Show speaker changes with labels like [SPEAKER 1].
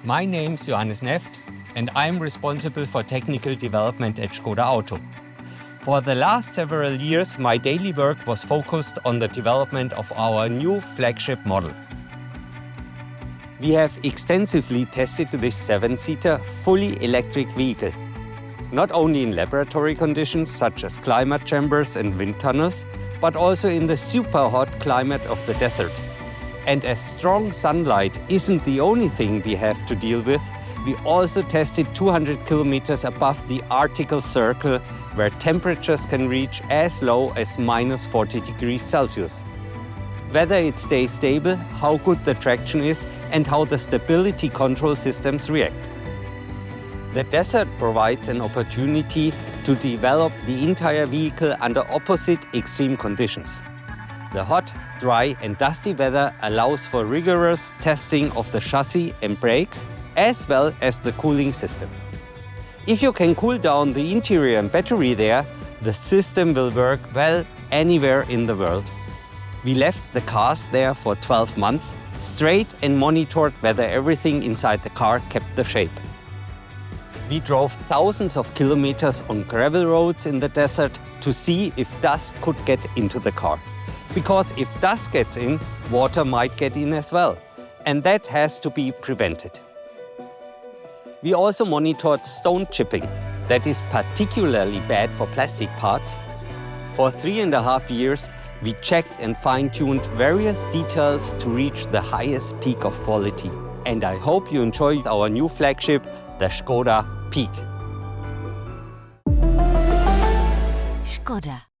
[SPEAKER 1] My name's Johannes Neft and I'm responsible for technical development at Škoda Auto. For the last several years, my daily work was focused on the development of our new flagship model. We have extensively tested this 7-seater, fully electric vehicle. Not only in laboratory conditions such as climate chambers and wind tunnels, but also in the super hot climate of the desert. And as strong sunlight isn't the only thing we have to deal with, we also tested 200 kilometers above the Arctic Circle, where temperatures can reach as low as -40 degrees Celsius. Whether it stays stable, how good the traction is, and how the stability control systems react. The desert provides an opportunity to develop the entire vehicle under opposite extreme conditions. The hot, dry and dusty weather allows for rigorous testing of the chassis and brakes, as well as the cooling system. If you can cool down the interior and battery there, the system will work well anywhere in the world. We left the cars there for 12 months straight and monitored whether everything inside the car kept the shape. We drove thousands of kilometers on gravel roads in the desert to see if dust could get into the car. Because if dust gets in, water might get in as well, and that has to be prevented. We also monitored stone chipping, that is particularly bad for plastic parts. For 3.5 years, we checked and fine-tuned various details to reach the highest peak of quality. And I hope you enjoyed our new flagship, the Škoda Peaq.
[SPEAKER 2] Škoda.